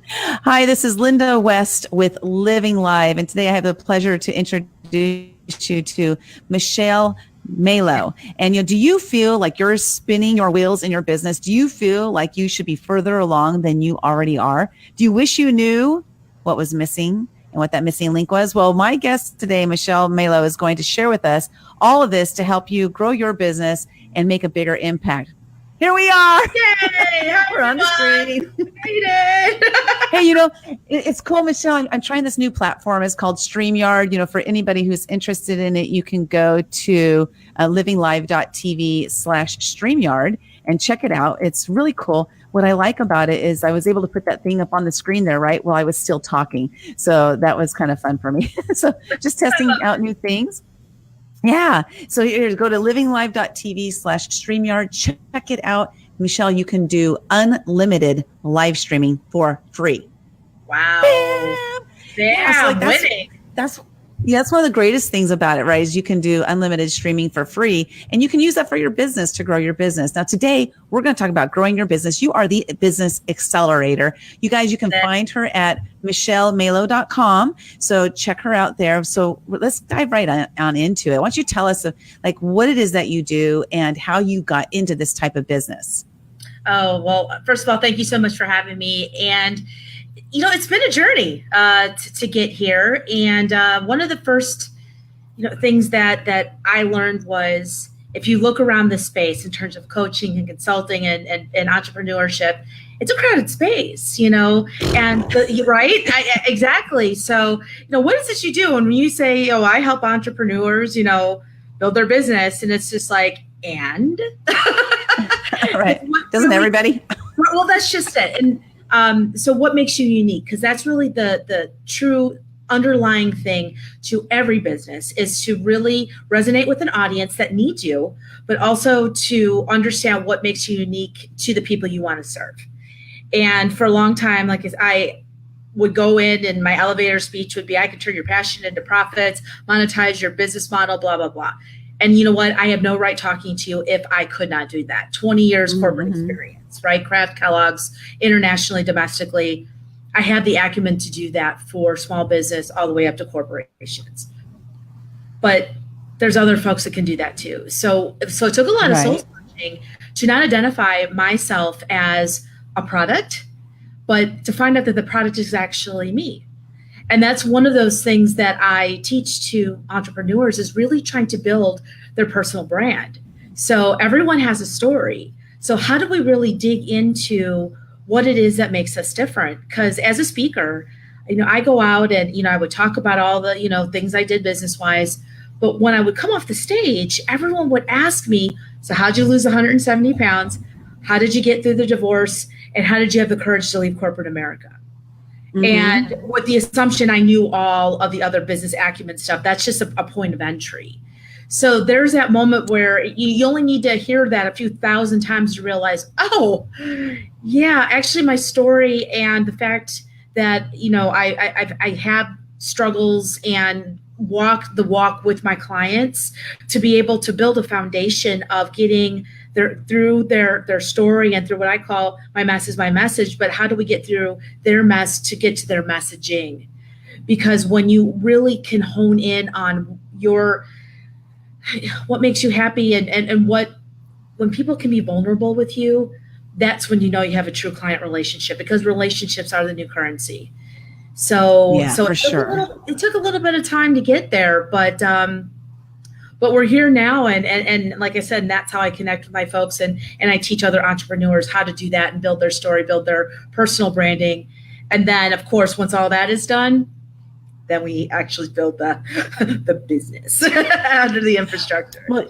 Hi, this is Linda West with Living Live, and today I have the pleasure to introduce you to Michele Malo. And do you feel like you're spinning your wheels in your business? Do you feel like you should be further along than you already are? Do you wish you knew what was missing and what that missing link was? Well, my guest today, Michele Malo, is going to share with us all of this to help you grow your business and make a bigger impact. Here we are. Yay! We're on the screen. Hey, it's cool, Michele. I'm trying this new platform. It's called StreamYard. For anybody who's interested in it, you can go to livinglive.tv/StreamYard and check it out. It's really cool. What I like about it is I was able to put that thing up on the screen there, right, while I was still talking. So that was kind of fun for me. So just testing out new things. Yeah. So here, go to livinglive.tv/StreamYard. Check it out. Michele, you can do unlimited live streaming for free. Wow. Damn, winning. That's one of the greatest things about it, right? Is you can do unlimited streaming for free, and you can use that for your business to grow your business. Now, today we're going to talk about growing your business. You are the business accelerator. You guys, you can find her at michelemalo.com. So check her out there. So let's dive right on into it. Why don't you tell us what it is that you do and how you got into this type of business? Oh, well, first of all, thank you so much for having me. And it's been a journey to get here. And one of the first, things that I learned was, if you look around the space in terms of coaching and consulting and entrepreneurship, it's a crowded space, right? Exactly. So, what is it you do? And when you say, I help entrepreneurs, build their business, and it's just like, and? Right. Doesn't everybody? Well, that's just it. And so what makes you unique? Because that's really the true underlying thing to every business, is to really resonate with an audience that needs you, but also to understand what makes you unique to the people you want to serve. And for a long time, I would go in and my elevator speech would be, I can turn your passion into profits, monetize your business model, blah, blah, blah. And you know what? I have no right talking to you if I could not do that. 20 years corporate experience, right? Kraft, Kellogg's, internationally, domestically. I have the acumen to do that for small business all the way up to corporations. But there's other folks that can do that too. So it took a lot of soul searching to not identify myself as a product, but to find out that the product is actually me. And that's one of those things that I teach to entrepreneurs, is really trying to build their personal brand. So everyone has a story. So how do we really dig into what it is that makes us different? Because as a speaker, I go out and, I would talk about all the, things I did business-wise. But when I would come off the stage, everyone would ask me, so how'd you lose 170 pounds? How did you get through the divorce? And how did you have the courage to leave corporate America? And with the assumption I knew all of the other business acumen stuff, that's just a point of entry. So there's that moment where you only need to hear that a few thousand times to realize, oh, yeah, actually my story and the fact that, I have struggles and walk the walk with my clients to be able to build a foundation of getting through their story and through what I call my mess is my message, but how do we get through their mess to get to their messaging? Because when you really can hone in on what makes you happy and when people can be vulnerable with you, that's when you have a true client relationship, because relationships are the new currency. So it took a little bit of time to get there, but we're here now, and like I said, and that's how I connect with my folks, and I teach other entrepreneurs how to do that and build their story, build their personal branding. And then, of course, once all that is done, then we actually build the business under the infrastructure. Well,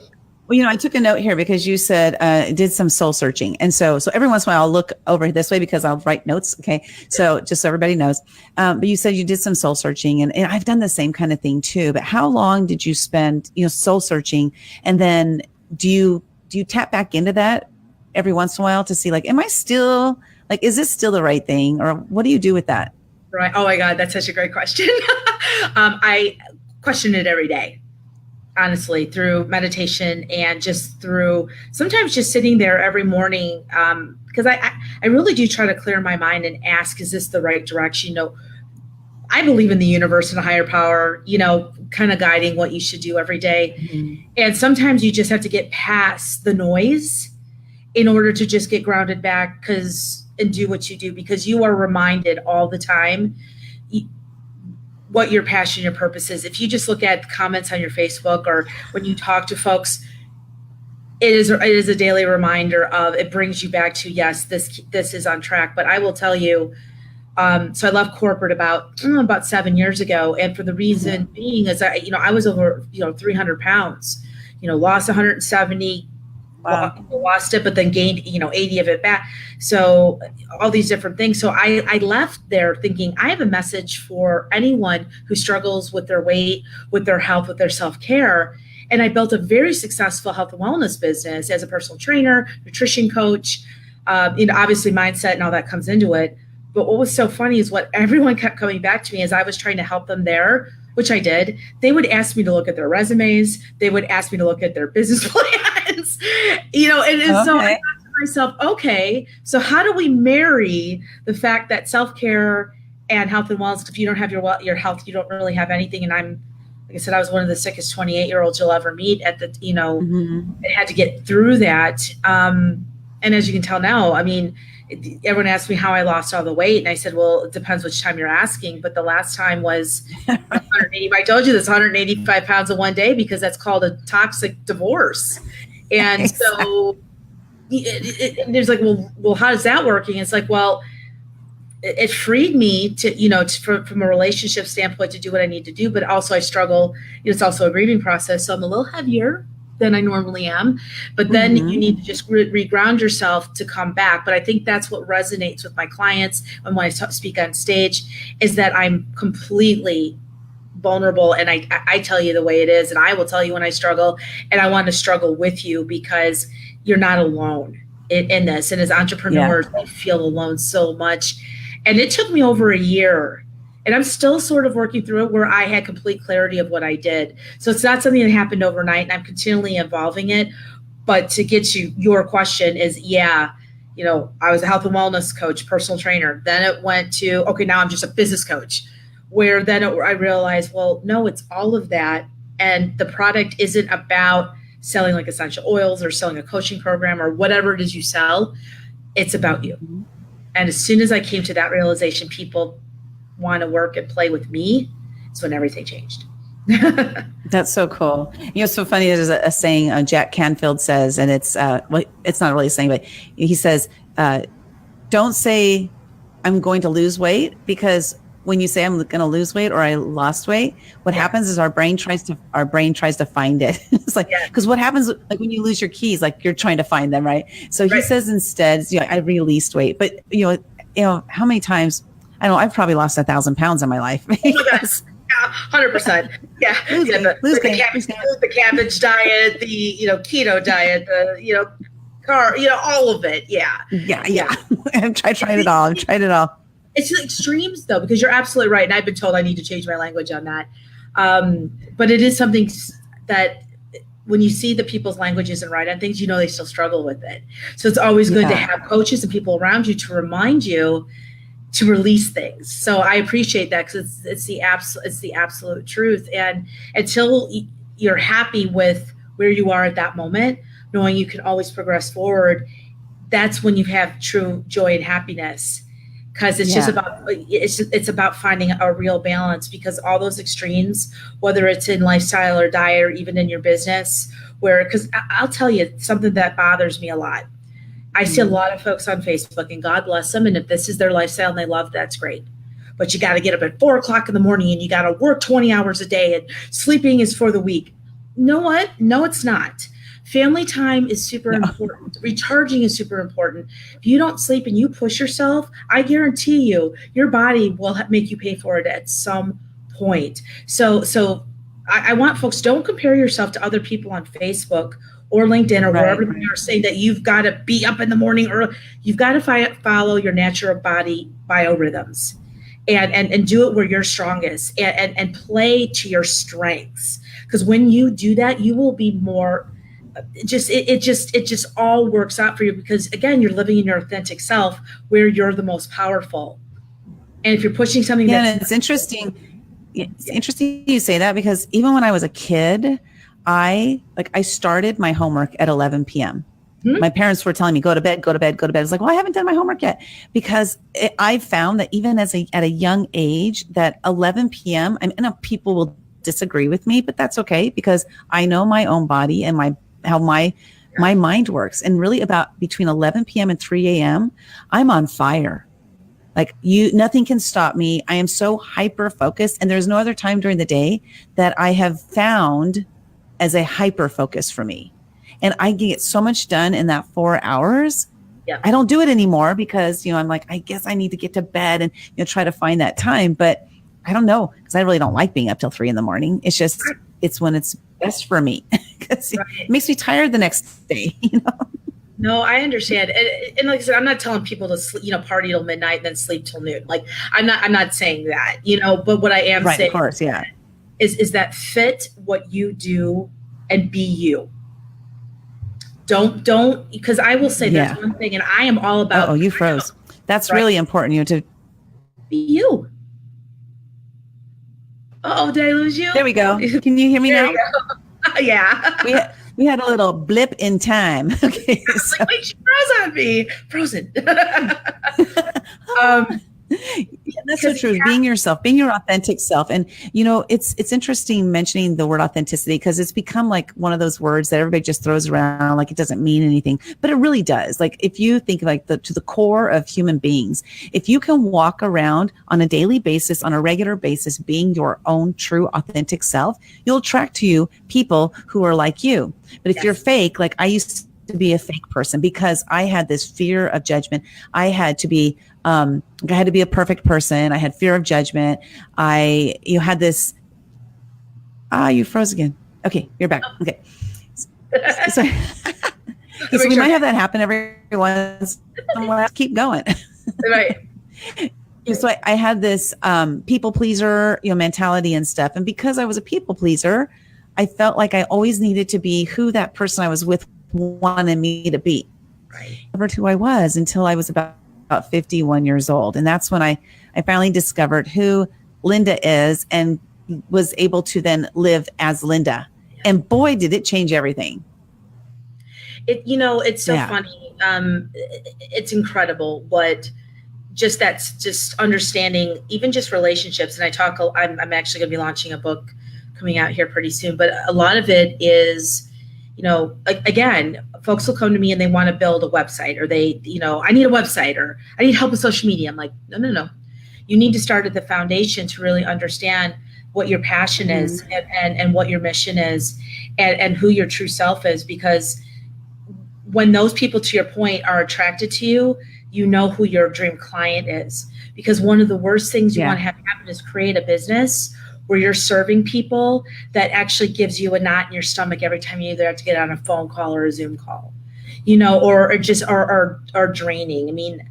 I took a note here because you said did some soul searching. And so every once in a while I'll look over this way because I'll write notes. Okay. So just so everybody knows. But you said you did some soul searching, and I've done the same kind of thing too. But how long did you spend, soul searching? And then do you tap back into that every once in a while to see, am I still, is this still the right thing? Or what do you do with that? Right. Oh my God. That's such a great question. I question it every day. honestly, through meditation and just through sometimes just sitting there every morning. Because I really do try to clear my mind and ask, is this the right direction? I believe in the universe and a higher power, kind of guiding what you should do every day. Mhm. And sometimes you just have to get past the noise in order to just get grounded back and do what you do, because you are reminded all the time what your passion, your purpose is. If you just look at comments on your Facebook or when you talk to folks, it is a daily reminder of, it brings you back to, yes, this is on track. But I will tell you, so I left corporate about 7 years ago. And for the reason being is I was over, 300 pounds, lost 170, Wow. lost it, but then gained, 80 of it back. So all these different things. So I left there thinking I have a message for anyone who struggles with their weight, with their health, with their self-care. And I built a very successful health and wellness business as a personal trainer, nutrition coach, obviously mindset and all that comes into it. But what was so funny is what everyone kept coming back to me as I was trying to help them there, which I did. They would ask me to look at their resumes. They would ask me to look at their business plans, and so I thought to myself, okay, so how do we marry the fact that self-care and health and wellness, if you don't have your health, you don't really have anything. And like I said, I was one of the sickest 28-year-olds you'll ever meet I had to get through that. And as you can tell now, everyone asked me how I lost all the weight. And I said, well, it depends which time you're asking. But the last time was 180. I told you that's 185 pounds in one day, because that's called a toxic divorce. And exactly. So there's like, well, how is that working? It's like, well, it freed me to, from a relationship standpoint to do what I need to do. But also I struggle. It's also a grieving process. So I'm a little heavier than I normally am. But then you need to just reground yourself to come back. But I think that's what resonates with my clients. And when I speak on stage is that I'm completely vulnerable. And I tell you the way it is. And I will tell you when I struggle. And I want to struggle with you, because you're not alone in this. And as entrepreneurs, we feel alone so much. And it took me over a year. And I'm still sort of working through it, where I had complete clarity of what I did. So it's not something that happened overnight, and I'm continually evolving it. But to get to your question is, I was a health and wellness coach, personal trainer. Then it went to, okay, now I'm just a business coach, where then I realized, well, no, it's all of that. And the product isn't about selling like essential oils or selling a coaching program or whatever it is you sell. It's about you. And as soon as I came to that realization, people want to work and play with me, it's when everything changed. That's so cool. It's so funny. There's a saying Jack Canfield says, and it's it's not really a saying, but he says, don't say I'm going to lose weight, because when you say I'm going to lose weight or I lost weight, what happens is our brain tries to find it. It's like, because what happens, like when you lose your keys, like you're trying to find them, right? So he says instead, I released weight, but how many times, I don't know, I've probably lost 1,000 pounds in my life. Yes. 100%. Yeah. The cabbage diet, the, keto diet, the, all of it. Yeah. Yeah. I've tried it all. It's extremes though, because you're absolutely right. And I've been told I need to change my language on that. But it is something that when you see the people's languages and write on things, they still struggle with it. So it's always good to have coaches and people around you to remind you to release things. So I appreciate that, because it's the absolute truth. And until you're happy with where you are at that moment, knowing you can always progress forward, that's when you have true joy and happiness. Because it's just about it's about finding a real balance, because all those extremes, whether it's in lifestyle or diet or even in your business, because I'll tell you something that bothers me a lot. I see a lot of folks on Facebook, and God bless them. And if this is their lifestyle and they love, that's great. But you got to get up at 4:00 in the morning, and you got to work 20 hours a day, and sleeping is for the weak. You know what? No, it's not. Family time is super important. Recharging is super important. If you don't sleep and you push yourself, I guarantee you, your body will make you pay for it at some point. So I want folks, don't compare yourself to other people on Facebook or LinkedIn or wherever they are saying that you've got to be up in the morning, or you've got to follow your natural body biorhythms. and do it where you're strongest, and play to your strengths. Because when you do that, you will be more it just all works out for you, because again, you're living in your authentic self where you're the most powerful. And if you're pushing something and it's interesting. It's interesting you say that, because even when I was a kid, I started my homework at 11 p.m. My parents were telling me, go to bed, go to bed, go to bed. I was like, well, I haven't done my homework yet, because I found that even at a young age, that 11 p.m., I know people will disagree with me, but that's okay, because I know my own body and how my mind works. And really about between 11 p.m. and 3 a.m., I'm on fire. Like nothing can stop me. I am so hyper focused, and there's no other time during the day that I have found as a hyper focus for me. And I get so much done in that 4 hours. Yeah. I don't do it anymore because, I'm like, I guess I need to get to bed and, try to find that time. But I don't know, because I really don't like being up till 3 a.m. It's just, it's when it's best for me, because it makes me tired the next day, No, I understand. And like I said, I'm not telling people to sleep, party till midnight and then sleep till noon. Like I'm not saying that, but what I am saying, of course, yeah, is that fit what you do and be you. Don't, because I will say there's one thing, and I am all about. Oh, you froze. That's really important, to be you. Oh, did I lose you? There we go. Can you hear me now? Yeah. We had a little blip in time. Okay. So. Like, wait, she froze on me. Frozen. That's so true. Being yourself, being your authentic self. And, it's interesting mentioning the word authenticity, because it's become like one of those words that everybody just throws around like it doesn't mean anything, but it really does. Like if you think like to the core of human beings, if you can walk around on a daily basis, on a regular basis, being your own true authentic self, you'll attract to you people who are like you. But if you're fake, like I used to be a fake person, because I had this fear of judgment. I had to be a perfect person. I had fear of judgment. You had this, you froze again. Okay. You're back. Okay. So we might have that happen every once in a while. Keep going. Right. So I had this people pleaser, mentality and stuff. And because I was a people pleaser, I felt like I always needed to be who that person I was with wanted me to be. Right. Never who I was until I was about 51 years old. And that's when I finally discovered who Linda is and was able to then live as Linda. And boy, did it change everything. It's so funny. It's incredible what that's just understanding, even just relationships. And I'm actually going to be launching a book coming out here pretty soon, but a lot of it is, again, folks will come to me and they want to build a website, or they, I need a website, or I need help with social media. I'm like, no. You need to start at the foundation to really understand what your passion is and what your mission is and who your true self is. Because when those people, to your point, are attracted to you, you know who your dream client is. Because one of the worst things you want to have happen is create a business where you're serving people that actually gives you a knot in your stomach every time you either have to get on a phone call or a Zoom call, or just are draining. I mean,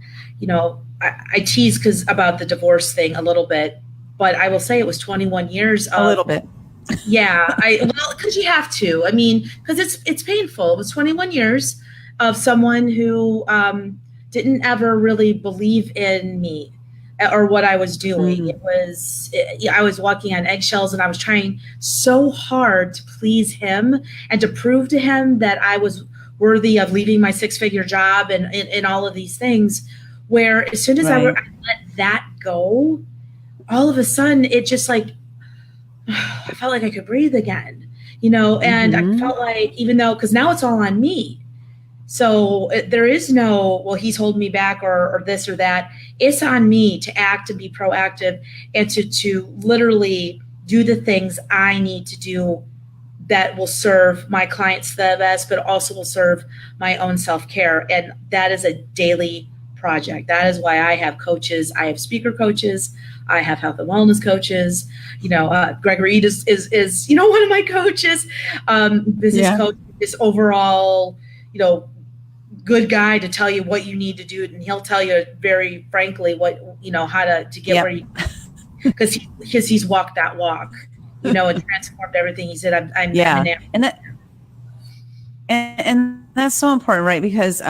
I tease about the divorce thing a little bit, but I will say it was 21 years. A little bit. Yeah. Because you have to. I mean, because it's painful. It was 21 years of someone who didn't ever really believe in me or what I was doing. I was walking on eggshells, and I was trying so hard to please him and to prove to him that I was worthy of leaving my 6-figure job and all of these things, where as soon as I let that go, all of a sudden it just like, I felt like I could breathe again, and I felt like, even though, because now it's all on me. So there is no, well, he's holding me back or this or that. It's on me to act and be proactive and to literally do the things I need to do that will serve my clients the best, but also will serve my own self-care. And that is a daily project. That is why I have coaches. I have speaker coaches. I have health and wellness coaches. Gregory Eid is one of my coaches, business coach, this overall, good guy to tell you what you need to do, and he'll tell you very frankly what, how to get where you, because he's walked that walk, and transformed everything. He said, I'm and that's so important, right? Because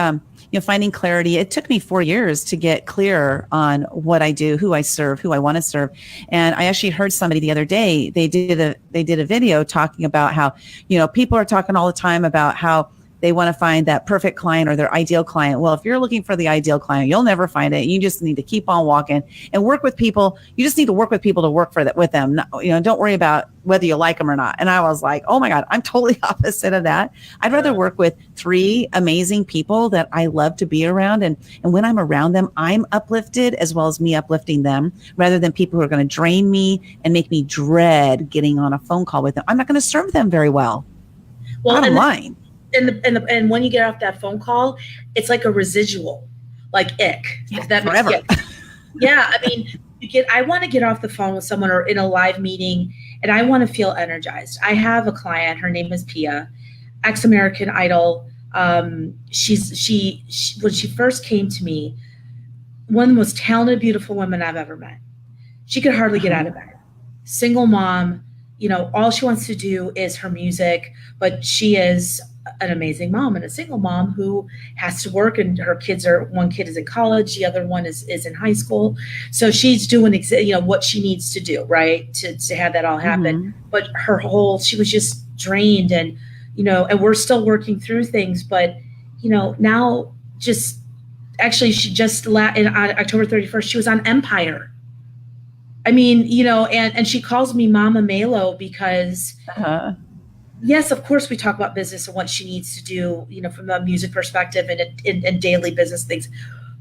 finding clarity. It took me 4 years to get clear on what I do, who I serve, who I want to serve. And I actually heard somebody the other day, they did a video talking about how, people are talking all the time about how they want to find that perfect client or their ideal client. Well, if you're looking for the ideal client, you'll never find it. You just need to keep on walking and work with people. You just need to work with people to work with them. Don't worry about whether you like them or not. And I was like, oh my God, I'm totally opposite of that. I'd rather work with 3 amazing people that I love to be around. And when I'm around them, I'm uplifted as well as me uplifting them, rather than people who are going to drain me and make me dread getting on a phone call with them. I'm not going to serve them very well. Bottom line. And when you get off that phone call, it's like a residual, like ick. Yeah, if that forever. Makes sense. Yeah, I mean, I want to get off the phone with someone or in a live meeting, and I want to feel energized. I have a client. Her name is Pia, ex-American Idol. She when she first came to me, one of the most talented, beautiful women I've ever met. She could hardly get out of bed. Single mom. All she wants to do is her music, but she is an amazing mom and a single mom who has to work, and her one kid is in college, the other one is in high school. So she's doing what she needs to do, right, to have that all happen. Mm-hmm. But she was just drained, and and we're still working through things. But now just actually she just on October 31st she was on Empire. I mean, and she calls me Mama Malo because yes, of course we talk about business and what she needs to do, from a music perspective and daily business things.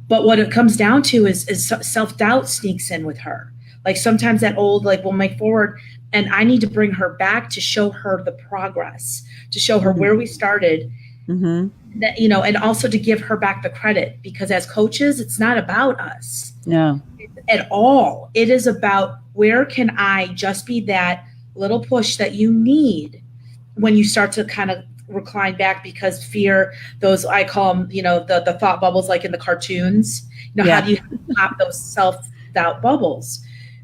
But what it comes down to is self-doubt sneaks in with her. Like sometimes that old, we'll make forward, and I need to bring her back to show her the progress, to show her where we started, that, and also to give her back the credit, because as coaches, it's not about us. No. At all. It is about where can I just be that little push that you need when you start to kind of recline back, because fear, those, I call them, the thought bubbles, like in the cartoons, how do you pop those self-doubt bubbles?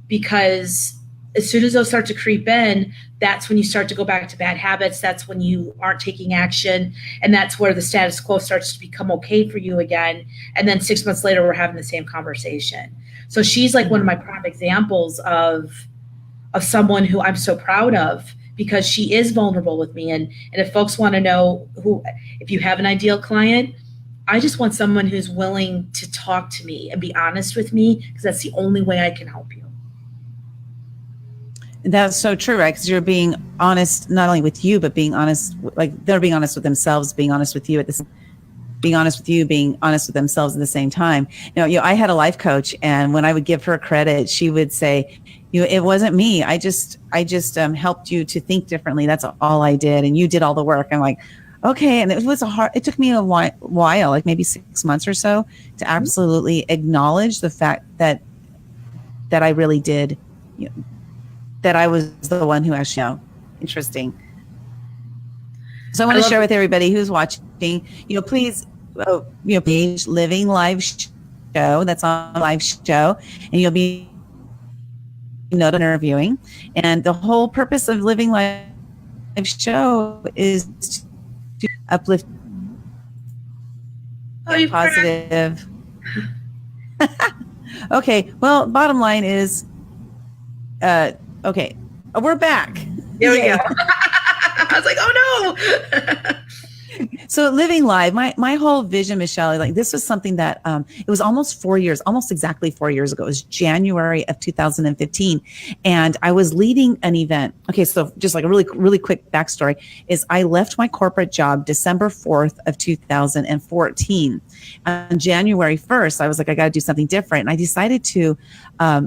Because as soon as those start to creep in, that's when you start to go back to bad habits. That's when you aren't taking action. And that's where the status quo starts to become okay for you again. And then 6 months later, we're having the same conversation. So she's like one of my prime examples of someone who I'm so proud of, because she is vulnerable with me. And if folks want to know if you have an ideal client, I just want someone who's willing to talk to me and be honest with me, because that's the only way I can help you. That's so true, right? Because you're being honest, not only with you, but being honest, they're being honest with themselves, being honest with you being honest with you, being honest with themselves at the same time. I had a life coach, and when I would give her credit, she would say, it wasn't me. I just helped you to think differently. That's all I did. And you did all the work. I'm like, okay. And it took me a while, like maybe 6 months or so, to absolutely acknowledge the fact that I really did, that I was the one who actually, interesting. So I want to share with everybody who's watching, please, page Living Live Show. That's on live show, and you'll be interviewing. And the whole purpose of Living Live Show is to uplift positive. Okay. Well, bottom line is, okay, we're back. There we go. I was like, oh no. So Living Live, my whole vision, Michele, this was something that it was almost exactly 4 years ago. It was January of 2015. And I was leading an event. Okay, so just like a really, really quick backstory is I left my corporate job December 4th of 2014. On January 1st, I was like, I got to do something different. And I decided to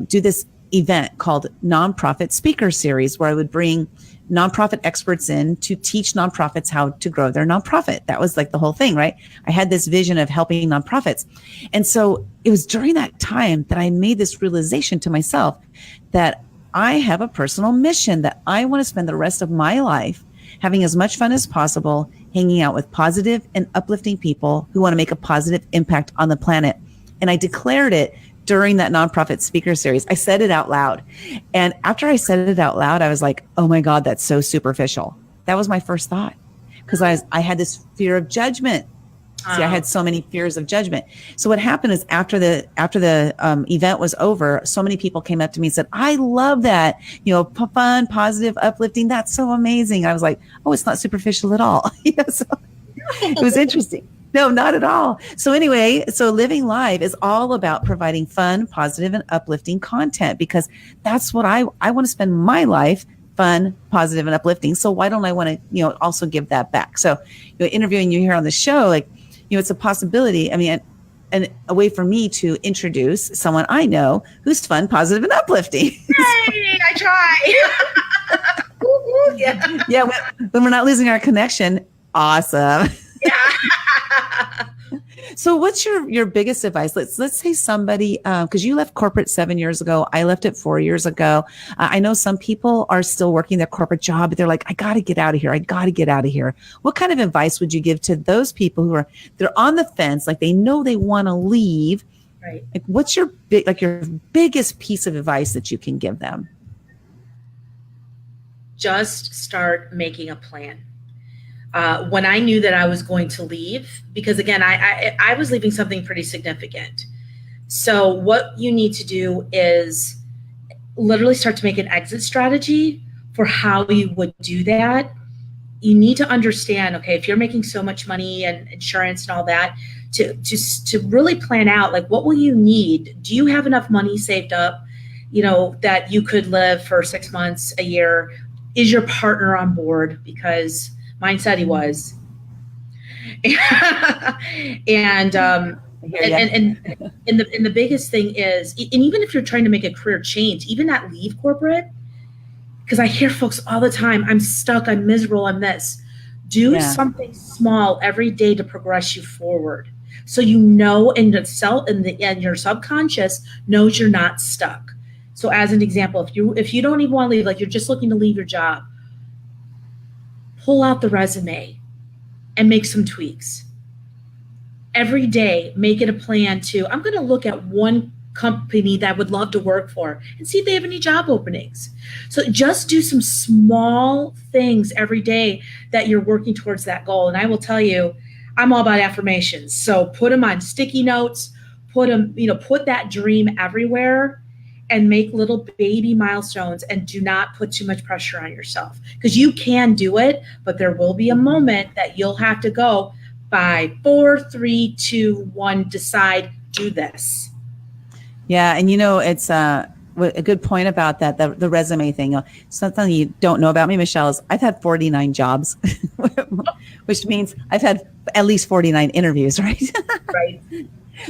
do this event called Nonprofit Speaker Series, where I would bring nonprofit experts in to teach nonprofits how to grow their nonprofit. That was like the whole thing, right? I had this vision of helping nonprofits. And so it was during that time that I made this realization to myself that I have a personal mission, that I want to spend the rest of my life having as much fun as possible, hanging out with positive and uplifting people who want to make a positive impact on the planet. And I declared it during that nonprofit speaker series. I said it out loud. And after I said it out loud, I was like, oh my God, that's so superficial. That was my first thought, because I had this fear of judgment. See, I had so many fears of judgment. So what happened is after the event was over, so many people came up to me and said, I love that, fun, positive, uplifting. That's so amazing. I was like, oh, it's not superficial at all. So it was interesting. No, not at all. So anyway, so Living Live is all about providing fun, positive, and uplifting content, because that's what I want to spend my life, fun, positive, and uplifting. So why don't I want to, also give that back? So, interviewing you here on the show, like, it's a possibility. I mean, and a way for me to introduce someone I know who's fun, positive, and uplifting. Hey, I try. Yeah. Yeah. When we're not losing our connection. Awesome. Yeah. So what's your biggest advice? Let's say somebody, because you left corporate 7 years ago. I left it 4 years ago. I know some people are still working their corporate job, but they're like, I got to get out of here. I got to get out of here. What kind of advice would you give to those people they're on the fence, like they know they want to leave? Right. Like, what's your biggest piece of advice that you can give them? Just start making a plan. When I knew that I was going to leave, because again, I was leaving something pretty significant. So what you need to do is literally start to make an exit strategy for how you would do that. You need to understand, okay, if you're making so much money and insurance and all that, to really plan out, like, what will you need? Do you have enough money saved up, that you could live for 6 months, a year? Is your partner on board? Because mine said he was. And the biggest thing is, and even if you're trying to make a career change, even at leave corporate, because I hear folks all the time, I'm stuck, I'm miserable, I'm this. Do something small every day to progress you forward. So and your subconscious knows you're not stuck. So as an example, if you don't even want to leave, like you're just looking to leave your job, pull out the resume and make some tweaks. Every day, make it a plan I'm going to look at one company that I would love to work for and see if they have any job openings. So just do some small things every day that you're working towards that goal. And I will tell you, I'm all about affirmations. So put them on sticky notes, put that dream everywhere, and make little baby milestones, and do not put too much pressure on yourself, because you can do it, but there will be a moment that you'll have to go by 4, 3, 2, 1, decide, do this. Yeah. And it's a good point about that, the resume thing. Something you don't know about me, Michelle, is I've had 49 jobs, which means I've had at least 49 interviews, right? Right.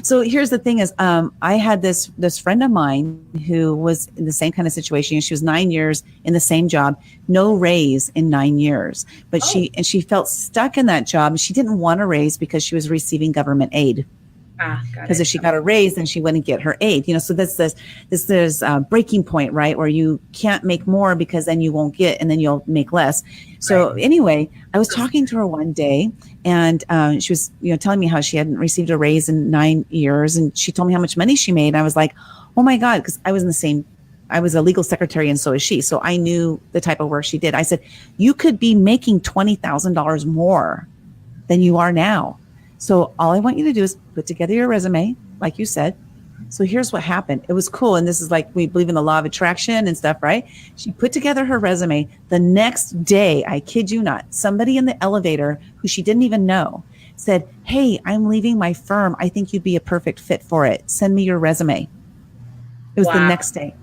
So here's the thing is, I had this friend of mine who was in the same kind of situation. She was 9 years in the same job, no raise in 9 years, but she felt stuck in that job. She didn't want a raise because she was receiving government aid. Because if she got a raise, then she wouldn't get her aid. So that's this breaking point, right, where you can't make more because then you won't get, and then you'll make less. So anyway, I was talking to her one day, and she was telling me how she hadn't received a raise in 9 years, and she told me how much money she made. And I was like, oh my God, because I was a legal secretary, and so is she. So I knew the type of work she did. I said, you could be making $20,000 more than you are now. So all I want you to do is put together your resume, like you said. So here's what happened. It was cool. And this is like, we believe in the law of attraction and stuff, right? She put together her resume. The next day, I kid you not, somebody in the elevator who she didn't even know said, hey, I'm leaving my firm. I think you'd be a perfect fit for it. Send me your resume. It was the next day.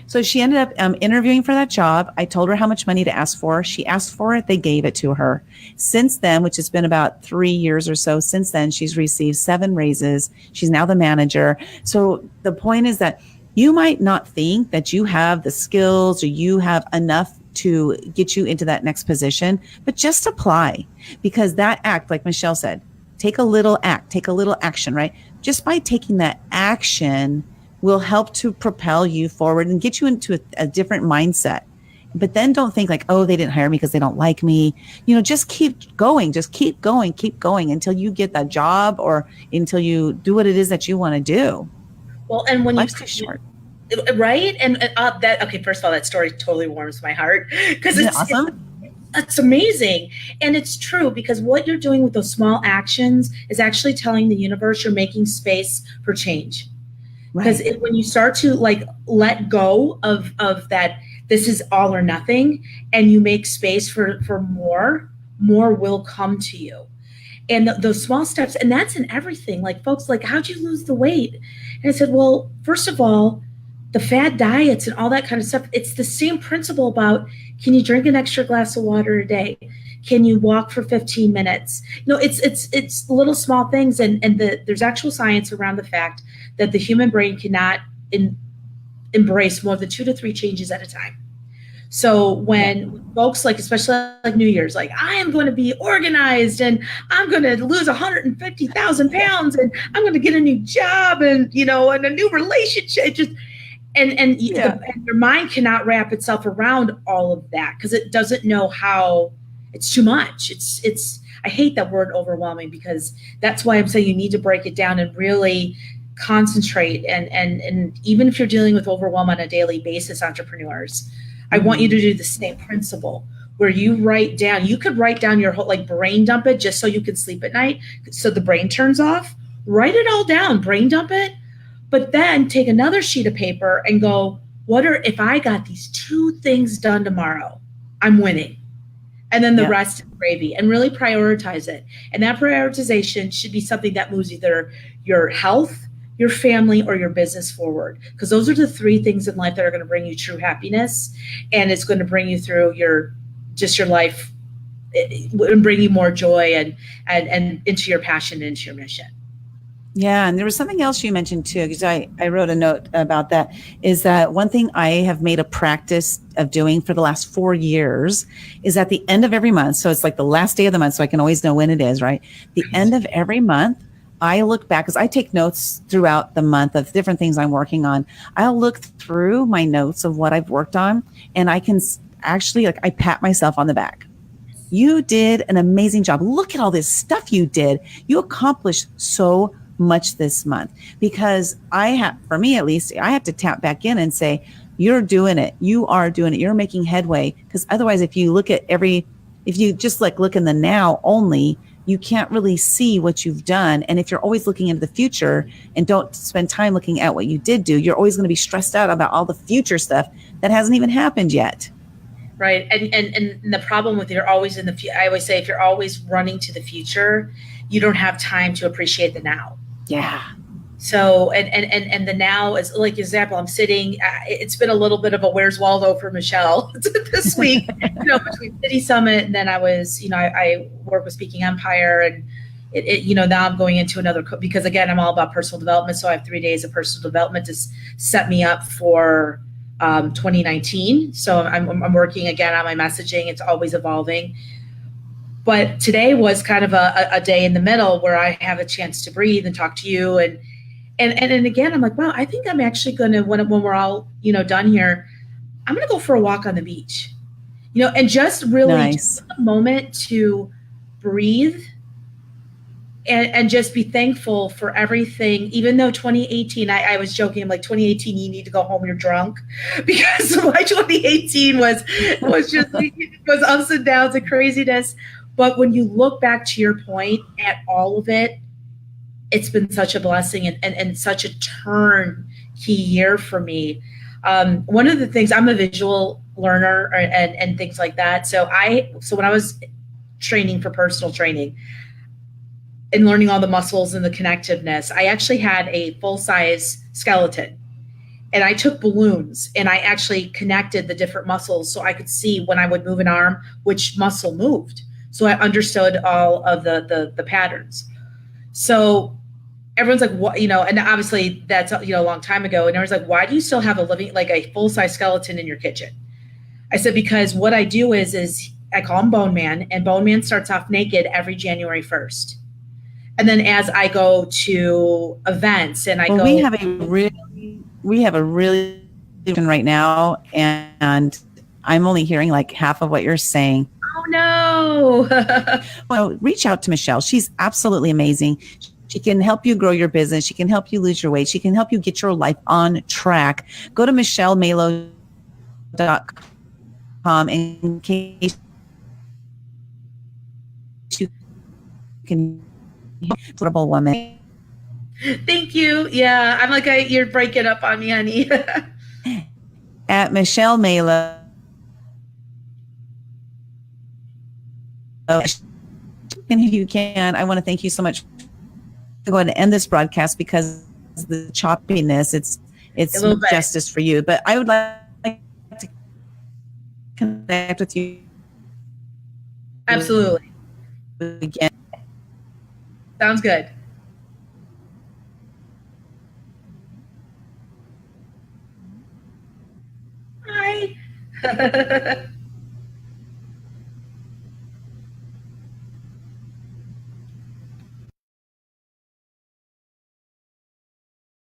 So she ended up interviewing for that job. I told her how much money to ask for. She asked for it. They gave it to her. Since then, which has been about 3 years or so, since then, she's received 7 raises. She's now the manager. So the point is that you might not think that you have the skills or you have enough to get you into that next position, but just apply, because that act, like Michelle said, take a little action, right? Just by taking that action will help to propel you forward and get you into a different mindset. but then don't think like, oh, they didn't hire me because they don't like me. Just keep going, keep going until you get that job or until you do what it is that you want to do. Well, and when life's too short. Right? And that, okay, first of all, that story totally warms my heart because it's awesome. It's amazing. And it's true, because what you're doing with those small actions is actually telling the universe you're making space for change. Because when you start to like let go of that, this is all or nothing, and you make space for more will come to you. And those small steps, and that's in everything. Like, folks, like, how'd you lose the weight? And I said, well, first of all, the fad diets and all that kind of stuff, it's the same principle about, can you drink an extra glass of water a day? Can you walk for 15 minutes? It's little small things. And there's actual science around the fact that the human brain cannot embrace more than 2 to 3 changes at a time. So when folks, like, especially like New Year's, like, I am going to be organized and I'm going to lose 150,000 pounds and I'm going to get a new job and, and a new relationship, and your mind cannot wrap itself around all of that because it doesn't know how. It's too much. I hate that word overwhelming, because that's why I'm saying you need to break it down and really concentrate. And even if you're dealing with overwhelm on a daily basis, entrepreneurs, I want you to do the same principle where you could write down your whole, like, brain dump it just so you can sleep at night. So the brain turns off, write it all down, brain dump it. But then take another sheet of paper and go, if I got these 2 things done tomorrow, I'm winning. And then the rest is gravy, and really prioritize it. And that prioritization should be something that moves either your health, your family, or your business forward. Because those are the 3 things in life that are going to bring you true happiness. And it's going to bring you through your life and bring you more joy and into your passion, into your mission. Yeah. And there was something else you mentioned too, because I wrote a note about that, is that one thing I have made a practice of doing for the last 4 years is at the end of every month. So it's like the last day of the month, so I can always know when it is, right? The end of every month, I look back, because I take notes throughout the month of different things I'm working on. I'll look through my notes of what I've worked on, and I can actually, like, I pat myself on the back. You did an amazing job. Look at all this stuff you did. You accomplished so much this month, because for me at least, I have to tap back in and say, you're doing it. You are doing it. You're making headway. Because otherwise, if you just like look in the now only, you can't really see what you've done. And if you're always looking into the future and don't spend time looking at what you did do, you're always going to be stressed out about all the future stuff that hasn't even happened yet. Right. And the problem with you're always in the future, I always say, if you're always running to the future, you don't have time to appreciate the now. Yeah. So, and the now is, like, example, I'm sitting, it's been a little bit of a Where's Waldo for Michele this week, between City Summit, and then I was, I work with Speaking Empire, and now I'm going into another, because again, I'm all about personal development. So I have 3 days of personal development to set me up for 2019. So I'm working again on my messaging. It's always evolving. But today was kind of a day in the middle where I have a chance to breathe and talk to you. And again, I'm like, wow, I think I'm actually going to, when we're all, done here, I'm going to go for a walk on the beach, and just really take a moment to breathe and just be thankful for everything. Even though 2018, I was joking, I'm like, 2018, you need to go home, you're drunk, because my 2018 was just, it was ups and downs and craziness. But when you look back to your point at all of it, it's been such a blessing and such a turnkey year for me. One of the things, I'm a visual learner and things like that. So when I was training for personal training and learning all the muscles and the connectiveness, I actually had a full-size skeleton. And I took balloons and I actually connected the different muscles so I could see when I would move an arm, which muscle moved. So I understood all of the patterns. So everyone's like, what, and obviously that's, a long time ago. And everyone's like, why do you still have a full-size skeleton in your kitchen? I said, because what I do is I call him Bone Man, and Bone Man starts off naked every January 1st. And then as I go to events and we have a really right now, and I'm only hearing like half of what you're saying. Oh no. Well, reach out to Michele. She's absolutely amazing. She can help you grow your business. She can help you lose your weight. She can help you get your life on track. Go to michellemalo.com in case you can affordable woman. Thank you. Yeah, I'm like, you're breaking up on me, honey. At Michele Malo. And if you can, I want to thank you so much to go ahead and end this broadcast because the choppiness, it's justice for you. But I would like to connect with you. Absolutely. Again. Sounds good. Hi.